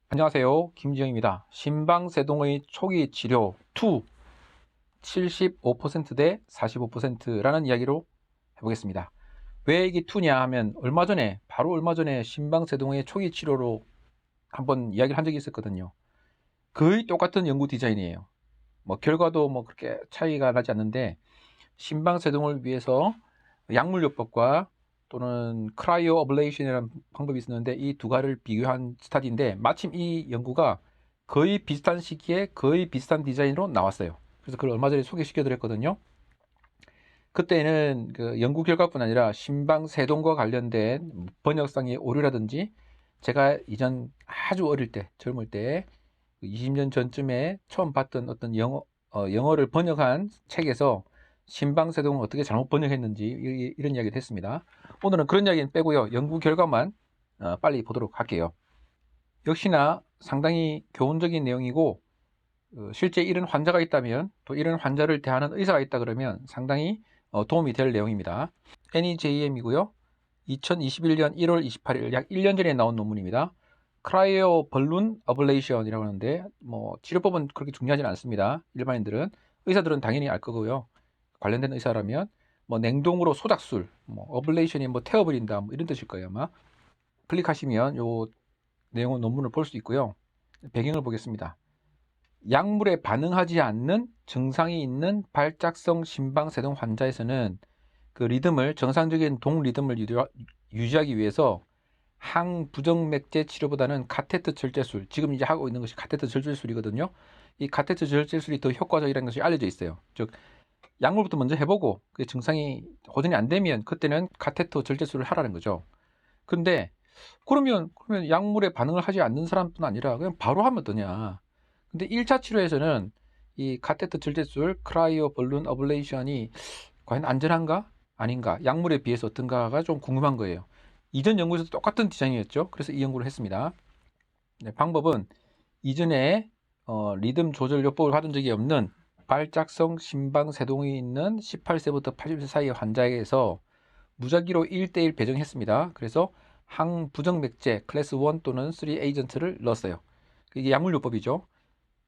안녕하세요. 김지영입니다. 심방세동의 초기 치료 2 75% 대 45%라는 이야기로 해보겠습니다. 왜 이게 2냐 하면 바로 얼마 전에 심방세동의 초기 치료로 한번 이야기를 한 적이 있었거든요. 거의 똑같은 연구 디자인이에요. 결과도 그렇게 차이가 나지 않는데, 심방세동을 위해서 약물요법과 또는 크라이오 어블레이션이라는 방법이 있었는데, 이 두 가지를 비교한 스타디인데, 마침 이 연구가 거의 비슷한 시기에 거의 비슷한 디자인으로 나왔어요. 그래서 그걸 얼마 전에 소개시켜 드렸거든요. 그때는 그 연구 결과뿐 아니라 심방세동과 관련된 번역상의 오류라든지, 제가 이전 아주 어릴 때, 젊을 때 20년 전쯤에 처음 봤던 어떤 영어를 번역한 책에서 심방세동을 어떻게 잘못 번역했는지 이런 이야기를 했습니다. 오늘은 그런 이야기는 빼고요. 연구 결과만 빨리 보도록 할게요. 역시나 상당히 교훈적인 내용이고, 실제 이런 환자가 있다면, 또 이런 환자를 대하는 의사가 있다 그러면 상당히 도움이 될 내용입니다. NEJM이고요. 2021년 1월 28일, 약 1년 전에 나온 논문입니다. 크라이오 벌룬 어블레이션이라고 하는데, 치료법은 그렇게 중요하지는 않습니다. 일반인들은, 의사들은 당연히 알 거고요. 관련된 의사라면 냉동으로 소작술, 어블레이션이 태워버린다, 이런 뜻일 거예요. 아마 클릭하시면 요 내용은 논문을 볼 수 있고요. 배경을 보겠습니다. 약물에 반응하지 않는 증상이 있는 발작성 심방세동 환자에서는 그 리듬을, 정상적인 동 리듬을 유지하기 위해서 항부정맥제 치료보다는 카테터 절제술, 지금 이제 하고 있는 것이 카테터 절제술이거든요. 이 카테터 절제술이 더 효과적이라는 것이 알려져 있어요. 즉, 약물부터 먼저 해보고 그 증상이 호전이 안 되면 그때는 카테터 절제술을 하라는 거죠. 근데 그러면 약물에 반응을 하지 않는 사람뿐 아니라 그냥 바로 하면 어떠냐. 근데 1차 치료에서는 이 카테터 절제술, 크라이오 벌룬 어블레이션이 과연 안전한가 아닌가, 약물에 비해서 어떤가가 좀 궁금한 거예요. 이전 연구에서 똑같은 디자인이었죠. 그래서 이 연구를 했습니다. 네, 방법은 이전에 리듬 조절 요법을 받은 적이 없는 발작성 심방세동이 있는 18세부터 80세 사이의 환자에게서 무작위로 1대1 배정했습니다. 그래서 항부정맥제 클래스 1 또는 3 에이전트를 넣었어요. 이게 약물요법이죠.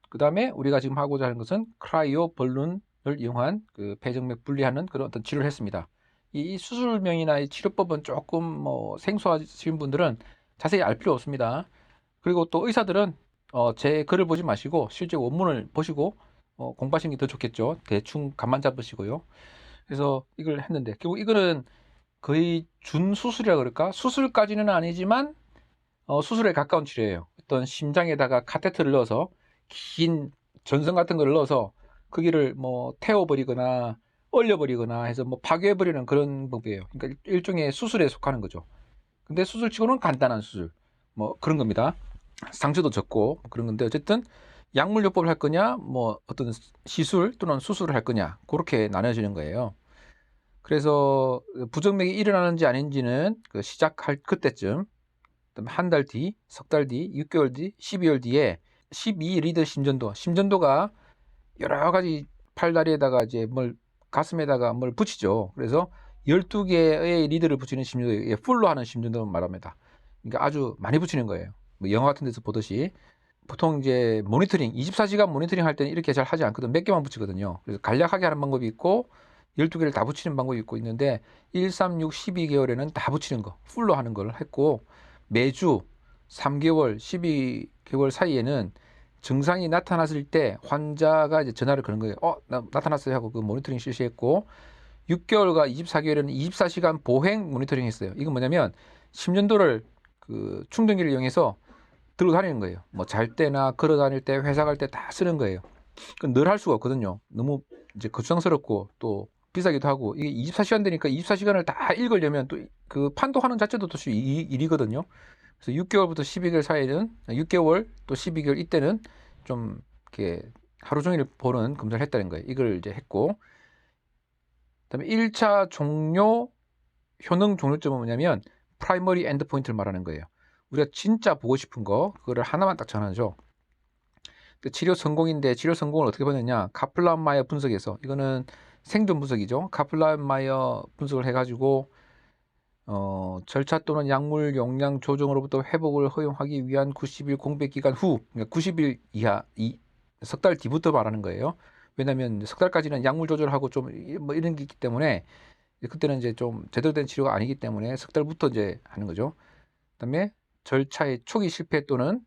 그 다음에 우리가 지금 하고자 하는 것은 크라이오 벌룬을 이용한 그 폐정맥 분리하는 그런 어떤 치료를 했습니다. 이 수술명이나 이 치료법은 조금 생소하신 분들은 자세히 알 필요 없습니다. 그리고 또 의사들은 제 글을 보지 마시고 실제 원문을 보시고 공부하시는 게 더 좋겠죠. 대충 감만 잡으시고요. 그래서 이걸 했는데, 결국 이거는 거의 준수술이라 그럴까? 수술까지는 아니지만 수술에 가까운 치료예요. 어떤 심장에다가 카테터를 넣어서 긴 전선 같은 걸 넣어서 거기를 태워버리거나 얼려버리거나 해서 파괴해버리는 그런 법이에요. 그러니까 일종의 수술에 속하는 거죠. 근데 수술치고는 간단한 수술, 그런 겁니다. 상처도 적고 그런 건데, 어쨌든 약물요법을 할 거냐, 어떤 시술 또는 수술을 할 거냐, 그렇게 나눠지는 거예요. 그래서 부정맥이 일어나는지 아닌지는 그 시작할 그때쯤, 한 달 뒤, 석 달 뒤, 6개월 뒤, 12월 뒤에 12리더 심전도가 여러 가지 팔다리에다가 이제 가슴에다가 뭘 붙이죠. 그래서 12개의 리드를 붙이는 심전도, 풀로 하는 심전도를 말합니다. 그러니까 아주 많이 붙이는 거예요. 영화 같은 데서 보듯이. 보통 이제 모니터링, 24시간 모니터링 할 때는 이렇게 잘 하지 않거든. 몇 개만 붙이거든요. 그래서 간략하게 하는 방법이 있고 12개를 다 붙이는 방법이 있는데, 1, 3, 6, 12개월에는 다 붙이는 거, 풀로 하는 걸 했고, 매주 3개월, 12개월 사이에는 증상이 나타났을 때 환자가 이제 전화를 거는 거예요. 나타났어요 하고 그 모니터링 실시했고, 6개월과 24개월에는 24시간 보행 모니터링 했어요. 이건 뭐냐면 심전도를 그 충전기를 이용해서 들고 다니는 거예요. 잘 때나 걸어 다닐 때, 회사 갈 때 다 쓰는 거예요. 늘 할 수가 없거든요. 너무 이제 거추장스럽고 또 비싸기도 하고, 이게 24시간 되니까 24시간을 다 읽으려면 또 그 판독하는 자체도 또 일이거든요. 그래서 6개월부터 12개월 사이에는, 6개월 또 12개월 이때는 좀 이렇게 하루 종일 보는 검사를 했다는 거예요. 이걸 이제 했고, 그다음에 1차 종료 효능 종료점은 뭐냐면 프라이머리 엔드 포인트를 말하는 거예요. 우리가 진짜 보고 싶은 거, 그거를 하나만 딱 전하죠. 치료 성공인데, 치료 성공을 어떻게 보느냐, 카플란-마이어 분석에서, 이거는 생존 분석이죠. 카플란-마이어 분석을 해가지고 절차 또는 약물 용량 조정으로부터 회복을 허용하기 위한 90일 공백 기간 후, 그러니까 90일 이하, 석 달 뒤부터 말하는 거예요. 왜냐하면 석 달까지는 약물 조절하고 좀 뭐 이런 게 있기 때문에 그때는 이제 좀 제대로 된 치료가 아니기 때문에 석 달부터 이제 하는 거죠. 그다음에 절차의 초기 실패 또는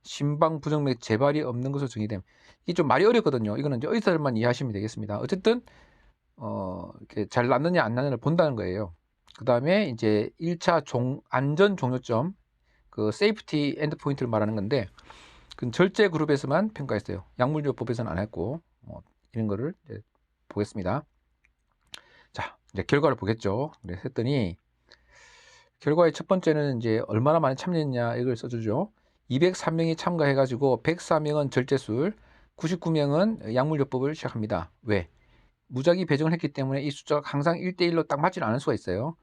심방 부정 및 재발이 없는 것으로 정의됨. 이게 좀 말이 어렵거든요. 이거는 이제 의사들만 이해하시면 되겠습니다. 어쨌든 이렇게 잘 낫느냐 안 낫느냐를 본다는 거예요. 그 다음에 이제 1차 안전 종료점, 그 세이프티 엔드 포인트를 말하는 건데, 그 절제 그룹에서만 평가했어요. 약물요법에서는 안 했고, 이런 거를 이제 보겠습니다. 자, 이제 결과를 보겠죠. 그래서 했더니, 결과의 첫 번째는 이제 얼마나 많이 참여했냐 이걸 써주죠. 203명이 참가해가지고 104명은 절제술, 99명은 약물요법을 시작합니다. 왜? 무작위 배정을 했기 때문에 이 숫자가 항상 1대1로 딱 맞지는 않을 수가 있어요.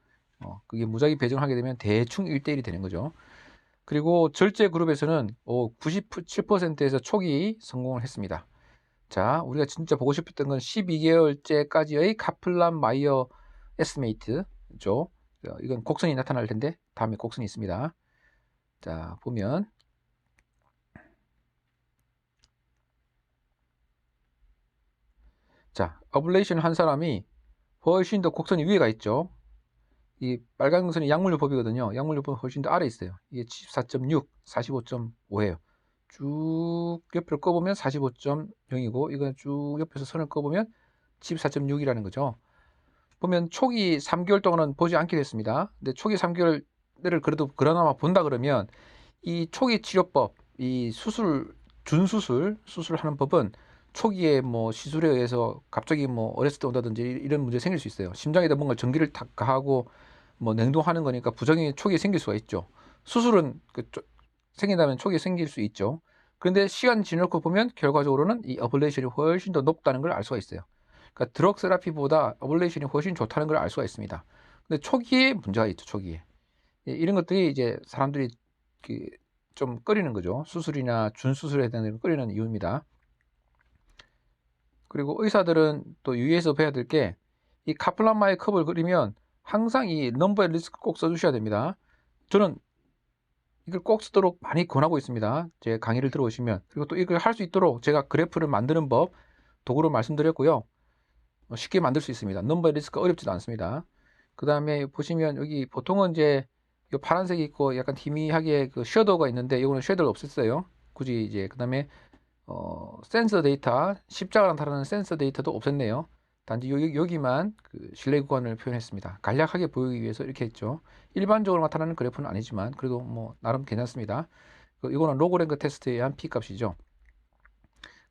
그게 무작위 배정을 하게 되면 대충 1대1이 되는 거죠. 그리고 절제 그룹에서는 97%에서 초기 성공을 했습니다. 자, 우리가 진짜 보고 싶었던 건 12개월째까지의 카플란 마이어 에스티메이트죠. 이건 곡선이 나타날 텐데 다음에 곡선이 있습니다. 자, 보면 자, 어블레이션 한 사람이 훨씬 더 곡선이 위에가 있죠. 이 빨간 곡선이 약물요법이거든요. 약물요법은 훨씬 더 아래 있어요. 이게 74.6, 45.5예요. 쭉 옆으로 꺼보면 45.0이고 이건 쭉 옆에서 선을 꺼보면 74.6이라는 거죠. 보면 초기 3개월 동안은 보지 않게 됐습니다. 근데 초기 3개월을 그래도 그나마 본다 그러면 이 초기 치료법, 이 수술하는 법은 초기에 뭐 시술에 의해서 갑자기 뭐 어렸을 때 온다든지 이런 문제 생길 수 있어요. 심장에다 뭔가 전기를 탁 가하고 뭐 냉동하는 거니까 부작용이 초기에 생길 수가 있죠. 수술은 생긴다면 초기에 생길 수 있죠. 그런데 시간 지나고 보면 결과적으로는 이 어블레이션이 훨씬 더 높다는 걸 알 수가 있어요. 그러니까 드럭 세라피보다 어블레이션이 훨씬 좋다는 걸 알 수가 있습니다. 근데 초기에 문제가 있죠. 초기에 이런 것들이 이제 사람들이 좀 꺼리는 거죠. 수술이나 준수술에 대한 꺼리는 이유입니다. 그리고 의사들은 또 유의해서 봐야 될 게 이 카플란마의 컵을 그리면 항상 이 넘버 앤 리스크 꼭 써주셔야 됩니다. 저는 이걸 꼭 쓰도록 많이 권하고 있습니다. 제 강의를 들어오시면. 그리고 또 이걸 할 수 있도록 제가 그래프를 만드는 법 도구로 말씀드렸고요. 쉽게 만들 수 있습니다. 넘버 앤 리스크가 어렵지도 않습니다. 그 다음에 보시면 여기 보통은 이제 이 파란색이 있고 약간 희미하게 그 섀도우가 있는데 이거는 섀도우를 없앴어요. 굳이 이제 그 다음에 센서 데이터, 십자가 나타나는 센서 데이터도 없앴네요. 단지 여기만 그 실내 구간을 표현했습니다. 간략하게 보이기 위해서 이렇게 했죠. 일반적으로 나타나는 그래프는 아니지만 그래도 뭐 나름 괜찮습니다. 이거는 로그랭크 테스트에 의한 P값이죠.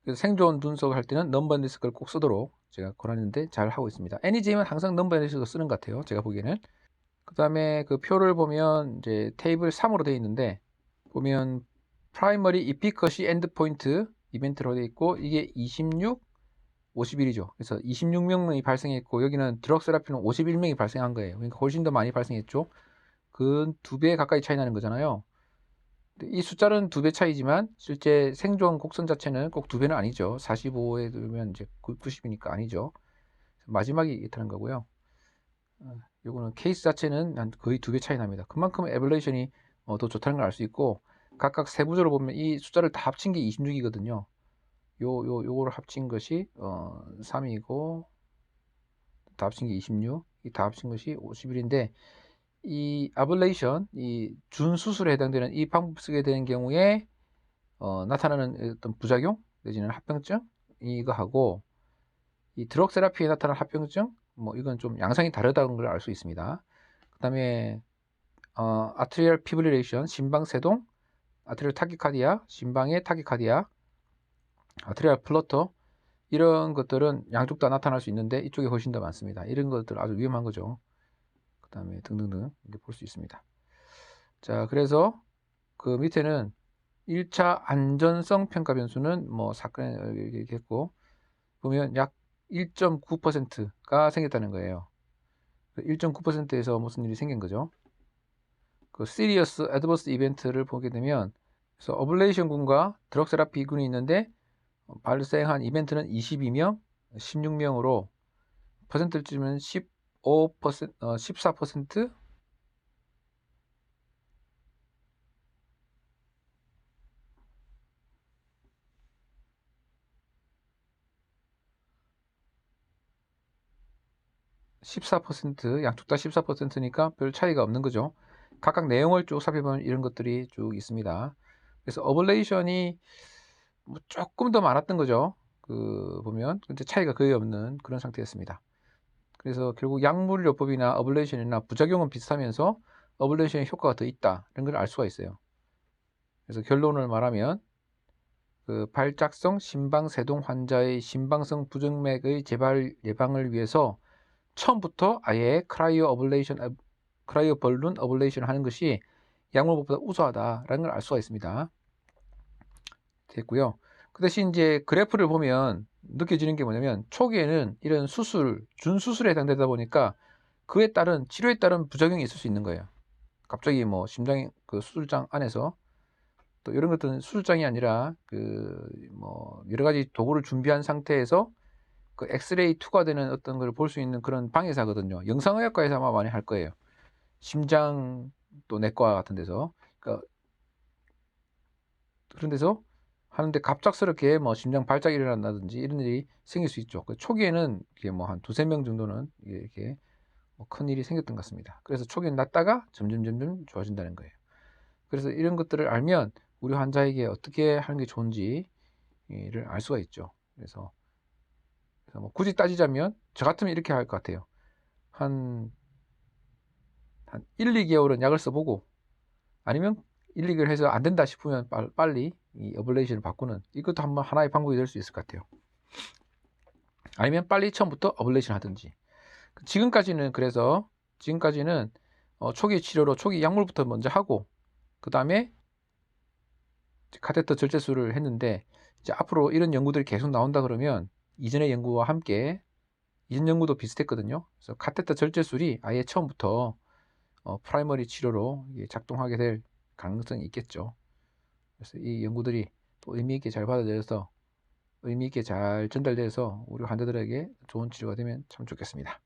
그래서 생존 분석을 할 때는 넘버 앤 리스크를 꼭 쓰도록 제가 권하는데 잘 하고 있습니다. 애니제임은 항상 넘버 앤 리스크를 쓰는 것 같아요. 제가 보기에는. 그 다음에 그 표를 보면 이제 테이블 3으로 되어 있는데 보면 프라이머리 이피커시 엔드포인트 이벤트로 되어 있고 이게 26, 51이죠. 그래서 26명이 발생했고 여기는 드럭 세라피는 51명이 발생한 거예요. 그러니까 훨씬 더 많이 발생했죠. 그 2배 가까이 차이 나는 거잖아요. 이 숫자는 2배 차이지만 실제 생존 곡선 자체는 꼭 2배는 아니죠. 45에 들면 이제 90이니까 아니죠. 마지막이 있다는 거고요. 요거는 케이스 자체는 한 거의 2배 차이 납니다. 그만큼 에벌레이션이 더 좋다는 걸 알 수 있고 각각 세부적으로 보면 이 숫자를 다 합친 게 26이거든요. 요거를 합친 것이 3이고 다 합친 게 26, 다 합친 것이 51인데 이 아블레이션, 이 준수술에 해당되는 이 방법 쓰게 되는 경우에 나타나는 어떤 부작용 내지는 합병증 이거 하고 이 드럭 세라피에 나타나는 합병증 뭐 이건 좀 양상이 다르다는 걸 알 수 있습니다. 그 다음에 아트리얼 피브릴레이션 심방세동, 아트리얼 타키카디아, 심방의 타키카디아, 아트리얼 플러터 이런 것들은 양쪽 다 나타날 수 있는데 이쪽이 훨씬 더 많습니다. 이런 것들 아주 위험한 거죠. 그 다음에 등등등 이렇게 볼 수 있습니다. 자, 그래서 그 밑에는 1차 안전성 평가 변수는 뭐 사건에 이렇게 했고 보면 약 1.9%가 생겼다는 거예요. 1.9%에서 무슨 일이 생긴 거죠? 그 시리어스 애드버스 이벤트를 보게 되면 그래서 어블레이션군과 드럭 세라피 군이 있는데 발생한 이벤트는 22명, 16명으로 퍼센트를 찌면 15%, 14%, 14%, 양쪽 다 14%니까 별 차이가 없는 거죠. 각각 내용을 쭉 살펴보면 이런 것들이 쭉 있습니다. 그래서 어블레이션이 뭐 조금 더 많았던 거죠. 보면 근데 차이가 거의 없는 그런 상태였습니다. 그래서 결국 약물요법이나 어블레이션이나 부작용은 비슷하면서 어블레이션의 효과가 더 있다 이런 걸 알 수가 있어요. 그래서 결론을 말하면 발작성 심방세동 환자의 심방성 부정맥의 재발 예방을 위해서 처음부터 아예 크라이오 벌룬 어블레이션을 하는 것이 약물보다 우수하다라는 걸 알 수가 있습니다. 됐고요. 그 대신 이제 그래프를 보면 느껴지는 게 뭐냐면 초기에는 이런 준수술에 해당되다 보니까 그에 따른 치료에 따른 부작용이 있을 수 있는 거예요. 갑자기 뭐 심장 수술장 안에서 또 이런 것들은 수술장이 아니라 뭐 여러 가지 도구를 준비한 상태에서 엑스레이 투과되는 어떤 걸 볼 수 있는 그런 방에서거든요. 영상의학과에서 아마 많이 할 거예요. 심장 또 내과 같은 데서 그런 데서 하는데 갑작스럽게 뭐 심장 발작이 일어난다든지 이런 일이 생길 수 있죠. 초기에는 이게 뭐 한 두세 명 정도는 이렇게 큰 일이 생겼던 것 같습니다. 그래서 초기엔 낫다가 점점 좋아진다는 거예요. 그래서 이런 것들을 알면 우리 환자에게 어떻게 하는 게 좋은지를 알 수가 있죠. 그래서 뭐 굳이 따지자면 저 같으면 이렇게 할 것 같아요. 한 1, 2개월은 약을 써보고 아니면 1, 2개월 해서 안 된다 싶으면 빨리 이 어블레이션을 바꾸는 이것도 한번 하나의 방법이 될 수 있을 것 같아요. 아니면 빨리 처음부터 어블레이션 하든지. 지금까지는 초기 치료로 초기 약물부터 먼저 하고 그 다음에 카테터 절제술을 했는데 이제 앞으로 이런 연구들이 계속 나온다 그러면 이전의 연구와 함께 이전 연구도 비슷했거든요. 그래서 카테터 절제술이 아예 처음부터 프라이머리 치료로 작동하게 될 가능성이 있겠죠. 그래서 이 연구들이 또 의미 있게 잘 받아들여서 의미 있게 잘 전달돼서 우리 환자들에게 좋은 치료가 되면 참 좋겠습니다.